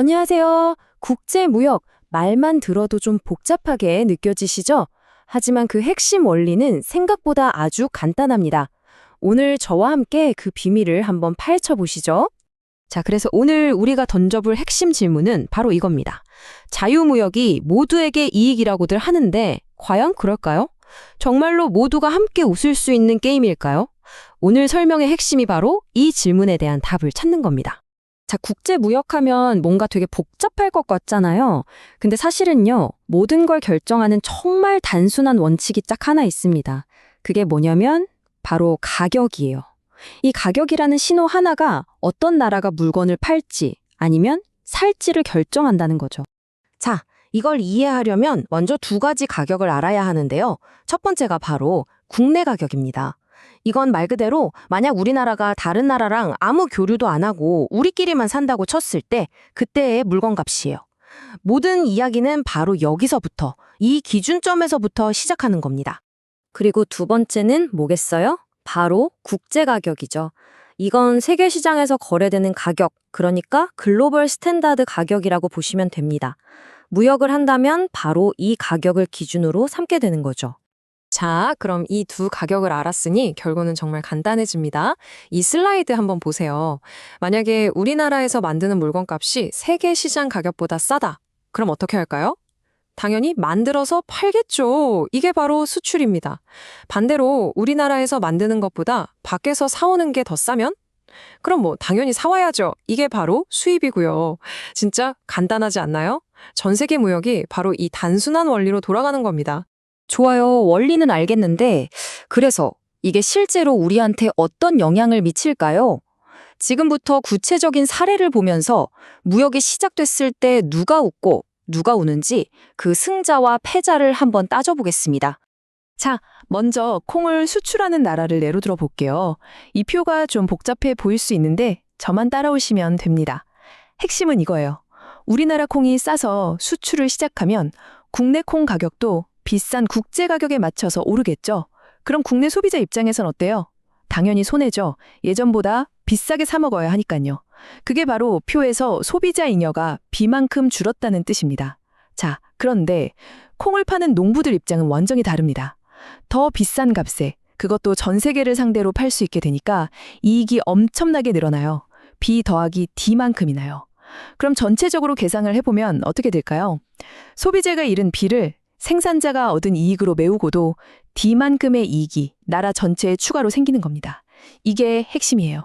안녕하세요. 국제무역, 말만 들어도 좀 복잡하게 느껴지시죠? 하지만 그 핵심 원리는 생각보다 아주 간단합니다. 오늘 저와 함께 그 비밀을 한번 파헤쳐 보시죠. 자, 그래서 오늘 우리가 던져볼 핵심 질문은 바로 이겁니다. 자유무역이 모두에게 이익이라고들 하는데 과연 그럴까요? 정말로 모두가 함께 웃을 수 있는 게임일까요? 오늘 설명의 핵심이 바로 이 질문에 대한 답을 찾는 겁니다. 자, 국제무역하면 뭔가 되게 복잡할 것 같잖아요. 근데 사실은요, 모든 걸 결정하는 정말 단순한 원칙이 딱 하나 있습니다. 그게 뭐냐면 바로 가격이에요. 이 가격이라는 신호 하나가 어떤 나라가 물건을 팔지 아니면 살지를 결정한다는 거죠. 자, 이걸 이해하려면 먼저 두 가지 가격을 알아야 하는데요. 첫 번째가 바로 국내 가격입니다. 이건 말 그대로 만약 우리나라가 다른 나라랑 아무 교류도 안 하고 우리끼리만 산다고 쳤을 때 그때의 물건값이에요. 모든 이야기는 바로 여기서부터, 이 기준점에서부터 시작하는 겁니다. 그리고 두 번째는 뭐겠어요? 바로 국제가격이죠. 이건 세계 시장에서 거래되는 가격, 그러니까 글로벌 스탠다드 가격이라고 보시면 됩니다. 무역을 한다면 바로 이 가격을 기준으로 삼게 되는 거죠. 자, 그럼 이 두 가격을 알았으니 결과는 정말 간단해집니다. 이 슬라이드 한번 보세요. 만약에 우리나라에서 만드는 물건값이 세계 시장 가격보다 싸다. 그럼 어떻게 할까요? 당연히 만들어서 팔겠죠. 이게 바로 수출입니다. 반대로 우리나라에서 만드는 것보다 밖에서 사오는 게 더 싸면? 그럼 당연히 사와야죠. 이게 바로 수입이고요. 진짜 간단하지 않나요? 전 세계 무역이 바로 이 단순한 원리로 돌아가는 겁니다. 좋아요. 원리는 알겠는데, 그래서 이게 실제로 우리한테 어떤 영향을 미칠까요? 지금부터 구체적인 사례를 보면서 무역이 시작됐을 때 누가 웃고 누가 우는지 그 승자와 패자를 한번 따져보겠습니다. 자, 먼저 콩을 수출하는 나라를 예로 들어 볼게요. 이 표가 좀 복잡해 보일 수 있는데 저만 따라오시면 됩니다. 핵심은 이거예요. 우리나라 콩이 싸서 수출을 시작하면 국내 콩 가격도 비싼 국제 가격에 맞춰서 오르겠죠. 그럼 국내 소비자 입장에선 어때요? 당연히 손해죠. 예전보다 비싸게 사 먹어야 하니까요. 그게 바로 표에서 소비자 잉여가 비만큼 줄었다는 뜻입니다. 자, 그런데 콩을 파는 농부들 입장은 완전히 다릅니다. 더 비싼 값에, 그것도 전 세계를 상대로 팔 수 있게 되니까 이익이 엄청나게 늘어나요. B 더하기 D만큼이 나요. 그럼 전체적으로 계산을 해보면 어떻게 될까요? 소비자가 잃은 B를 생산자가 얻은 이익으로 메우고도 D만큼의 이익이 나라 전체에 추가로 생기는 겁니다. 이게 핵심이에요.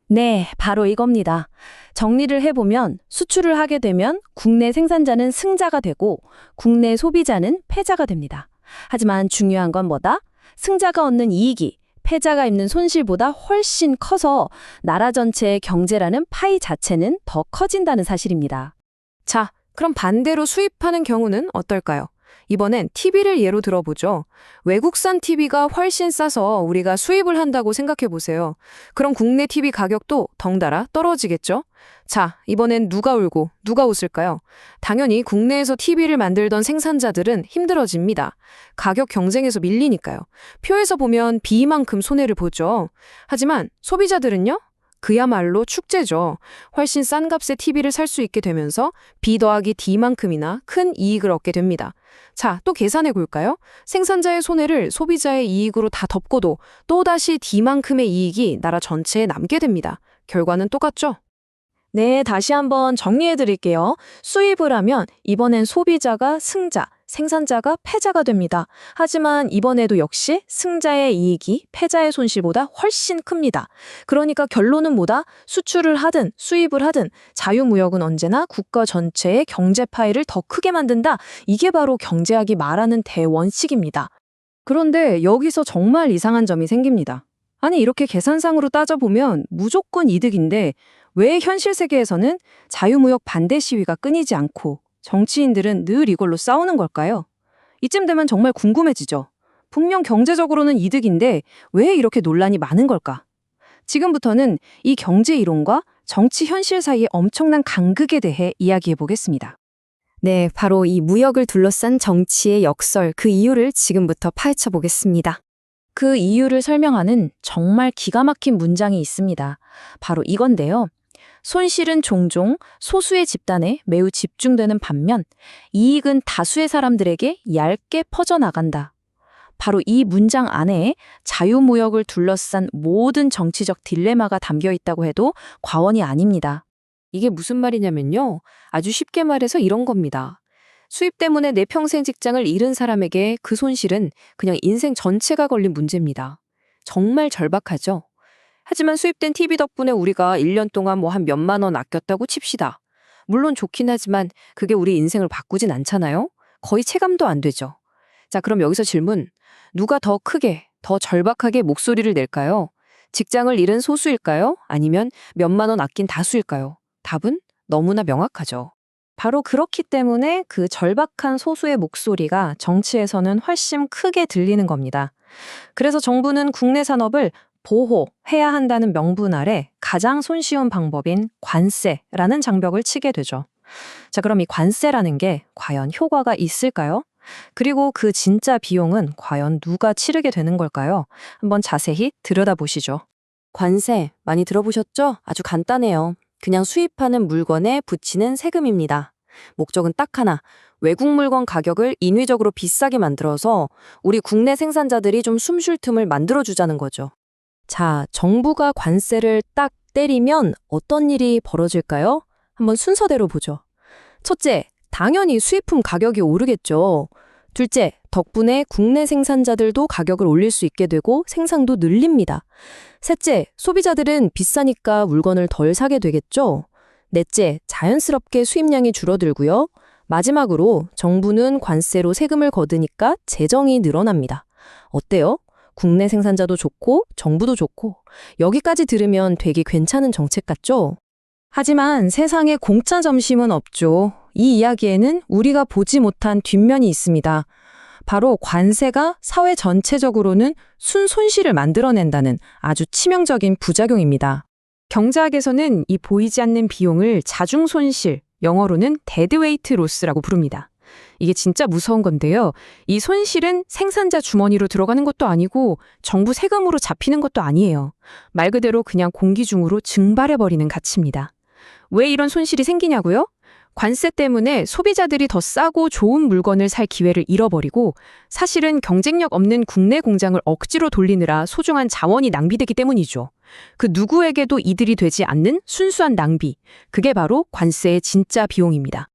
네, 바로 이겁니다. 정리를 해보면 수출을 하게 되면 국내 생산자는 승자가 되고 국내 소비자는 패자가 됩니다. 하지만 중요한 건 뭐다? 승자가 얻는 이익이 패자가 입는 손실보다 훨씬 커서 나라 전체의 경제라는 파이 자체는 더 커진다는 사실입니다. 자, 그럼 반대로 수입하는 경우는 어떨까요? 이번엔 TV를 예로 들어보죠. 외국산 TV가 훨씬 싸서 우리가 수입을 한다고 생각해 보세요. 그럼 국내 TV 가격도 덩달아 떨어지겠죠? 자, 이번엔 누가 울고 누가 웃을까요? 당연히 국내에서 TV를 만들던 생산자들은 힘들어집니다. 가격 경쟁에서 밀리니까요. 표에서 보면 B만큼 손해를 보죠. 하지만 소비자들은요? 그야말로 축제죠. 훨씬 싼 값에 TV를 살 수 있게 되면서 B 더하기 D만큼이나 큰 이익을 얻게 됩니다. 자, 또 계산해 볼까요? 생산자의 손해를 소비자의 이익으로 다 덮고도 또다시 D만큼의 이익이 나라 전체에 남게 됩니다. 결과는 똑같죠? 네, 다시 한번 정리해 드릴게요. 수입을 하면 이번엔 소비자가 승자, 생산자가 패자가 됩니다. 하지만 이번에도 역시 승자의 이익이 패자의 손실보다 훨씬 큽니다. 그러니까 결론은 뭐다? 수출을 하든 수입을 하든 자유무역은 언제나 국가 전체의 경제 파이를 더 크게 만든다. 이게 바로 경제학이 말하는 대원칙입니다. 그런데 여기서 정말 이상한 점이 생깁니다. 아니, 이렇게 계산상으로 따져보면 무조건 이득인데 왜 현실 세계에서는 자유무역 반대 시위가 끊이지 않고 정치인들은 늘 이걸로 싸우는 걸까요? 이쯤 되면 정말 궁금해지죠. 분명 경제적으로는 이득인데 왜 이렇게 논란이 많은 걸까? 지금부터는 이 경제 이론과 정치 현실 사이의 엄청난 간극에 대해 이야기해 보겠습니다. 네, 바로 이 무역을 둘러싼 정치의 역설, 그 이유를 지금부터 파헤쳐 보겠습니다. 그 이유를 설명하는 정말 기가 막힌 문장이 있습니다. 바로 이건데요. 손실은 종종 소수의 집단에 매우 집중되는 반면 이익은 다수의 사람들에게 얇게 퍼져나간다. 바로 이 문장 안에 자유무역을 둘러싼 모든 정치적 딜레마가 담겨 있다고 해도 과언이 아닙니다. 이게 무슨 말이냐면요. 아주 쉽게 말해서 이런 겁니다. 수입 때문에 내 평생 직장을 잃은 사람에게 그 손실은 그냥 인생 전체가 걸린 문제입니다. 정말 절박하죠? 하지만 수입된 TV 덕분에 우리가 1년 동안 뭐 한 몇만 원 아꼈다고 칩시다. 물론 좋긴 하지만 그게 우리 인생을 바꾸진 않잖아요? 거의 체감도 안 되죠. 자, 그럼 여기서 질문. 누가 더 크게, 더 절박하게 목소리를 낼까요? 직장을 잃은 소수일까요? 아니면 몇만 원 아낀 다수일까요? 답은 너무나 명확하죠. 바로 그렇기 때문에 그 절박한 소수의 목소리가 정치에서는 훨씬 크게 들리는 겁니다. 그래서 정부는 국내 산업을 보호해야 한다는 명분 아래 가장 손쉬운 방법인 관세라는 장벽을 치게 되죠. 자, 그럼 이 관세라는 게 과연 효과가 있을까요? 그리고 그 진짜 비용은 과연 누가 치르게 되는 걸까요? 한번 자세히 들여다보시죠. 관세 많이 들어보셨죠? 아주 간단해요. 그냥 수입하는 물건에 붙이는 세금입니다. 목적은 딱 하나, 외국 물건 가격을 인위적으로 비싸게 만들어서 우리 국내 생산자들이 좀 숨 쉴 틈을 만들어주자는 거죠. 자, 정부가 관세를 딱 때리면 어떤 일이 벌어질까요? 한번 순서대로 보죠. 첫째, 당연히 수입품 가격이 오르겠죠. 둘째, 덕분에 국내 생산자들도 가격을 올릴 수 있게 되고 생산도 늘립니다. 셋째, 소비자들은 비싸니까 물건을 덜 사게 되겠죠. 넷째, 자연스럽게 수입량이 줄어들고요. 마지막으로 정부는 관세로 세금을 거두니까 재정이 늘어납니다. 어때요? 국내 생산자도 좋고 정부도 좋고 여기까지 들으면 되게 괜찮은 정책 같죠? 하지만 세상에 공짜 점심은 없죠. 이 이야기에는 우리가 보지 못한 뒷면이 있습니다. 바로 관세가 사회 전체적으로는 순손실을 만들어낸다는 아주 치명적인 부작용입니다. 경제학에서는 이 보이지 않는 비용을 자중손실, 영어로는 데드웨이트 로스라고 부릅니다. 이게 진짜 무서운 건데요. 이 손실은 생산자 주머니로 들어가는 것도 아니고 정부 세금으로 잡히는 것도 아니에요. 말 그대로 그냥 공기 중으로 증발해버리는 가치입니다. 왜 이런 손실이 생기냐고요? 관세 때문에 소비자들이 더 싸고 좋은 물건을 살 기회를 잃어버리고 사실은 경쟁력 없는 국내 공장을 억지로 돌리느라 소중한 자원이 낭비되기 때문이죠. 그 누구에게도 이득이 되지 않는 순수한 낭비. 그게 바로 관세의 진짜 비용입니다.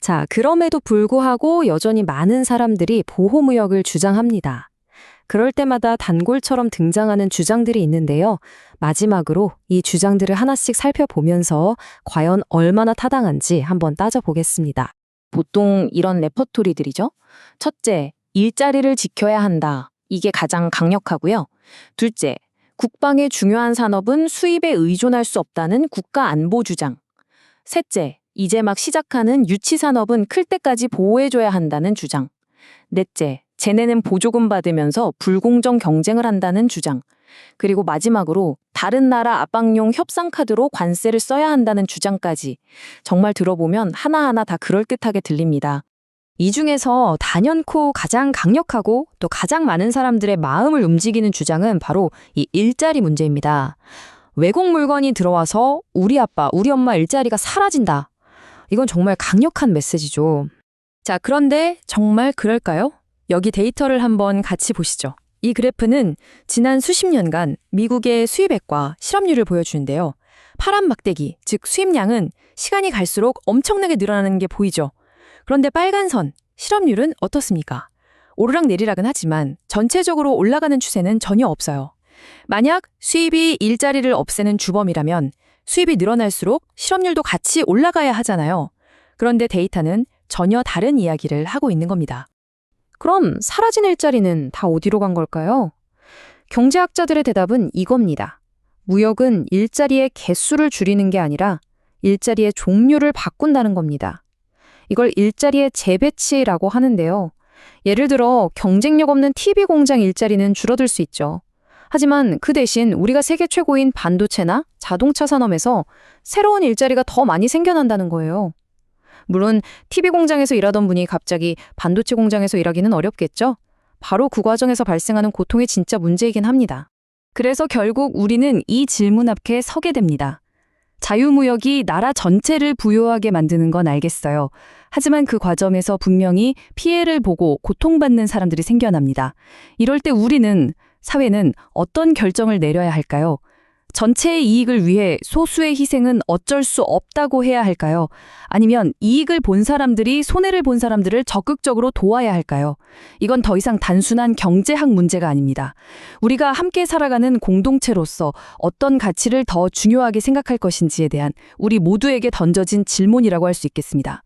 자, 그럼에도 불구하고 여전히 많은 사람들이 보호무역을 주장합니다. 그럴 때마다 단골처럼 등장하는 주장들이 있는데요. 마지막으로 이 주장들을 하나씩 살펴보면서 과연 얼마나 타당한지 한번 따져보겠습니다. 보통 이런 레퍼토리들이죠. 첫째, 일자리를 지켜야 한다. 이게 가장 강력하고요. 둘째, 국방의 중요한 산업은 수입에 의존할 수 없다는 국가 안보 주장. 셋째, 이제 막 시작하는 유치 산업은 클 때까지 보호해줘야 한다는 주장. 넷째, 쟤네는 보조금 받으면서 불공정 경쟁을 한다는 주장. 그리고 마지막으로 다른 나라 압박용 협상카드로 관세를 써야 한다는 주장까지. 정말 들어보면 하나하나 다 그럴듯하게 들립니다. 이 중에서 단연코 가장 강력하고 또 가장 많은 사람들의 마음을 움직이는 주장은 바로 이 일자리 문제입니다. 외국 물건이 들어와서 우리 아빠, 우리 엄마 일자리가 사라진다. 이건 정말 강력한 메시지죠. 자, 그런데 정말 그럴까요? 여기 데이터를 한번 같이 보시죠. 이 그래프는 지난 수십 년간 미국의 수입액과 실업률을 보여주는데요. 파란 막대기, 즉 수입량은 시간이 갈수록 엄청나게 늘어나는 게 보이죠. 그런데 빨간 선, 실업률은 어떻습니까? 오르락내리락은 하지만 전체적으로 올라가는 추세는 전혀 없어요. 만약 수입이 일자리를 없애는 주범이라면 수입이 늘어날수록 실업률도 같이 올라가야 하잖아요. 그런데 데이터는 전혀 다른 이야기를 하고 있는 겁니다. 그럼 사라진 일자리는 다 어디로 간 걸까요? 경제학자들의 대답은 이겁니다. 무역은 일자리의 개수를 줄이는 게 아니라 일자리의 종류를 바꾼다는 겁니다. 이걸 일자리의 재배치라고 하는데요. 예를 들어 경쟁력 없는 TV 공장 일자리는 줄어들 수 있죠. 하지만 그 대신 우리가 세계 최고인 반도체나 자동차 산업에서 새로운 일자리가 더 많이 생겨난다는 거예요. 물론 TV 공장에서 일하던 분이 갑자기 반도체 공장에서 일하기는 어렵겠죠? 바로 그 과정에서 발생하는 고통이 진짜 문제이긴 합니다. 그래서 결국 우리는 이 질문 앞에 서게 됩니다. 자유무역이 나라 전체를 부유하게 만드는 건 알겠어요. 하지만 그 과정에서 분명히 피해를 보고 고통받는 사람들이 생겨납니다. 이럴 때 우리는, 사회는 어떤 결정을 내려야 할까요? 전체의 이익을 위해 소수의 희생은 어쩔 수 없다고 해야 할까요? 아니면 이익을 본 사람들이 손해를 본 사람들을 적극적으로 도와야 할까요? 이건 더 이상 단순한 경제학 문제가 아닙니다. 우리가 함께 살아가는 공동체로서 어떤 가치를 더 중요하게 생각할 것인지에 대한 우리 모두에게 던져진 질문이라고 할 수 있겠습니다.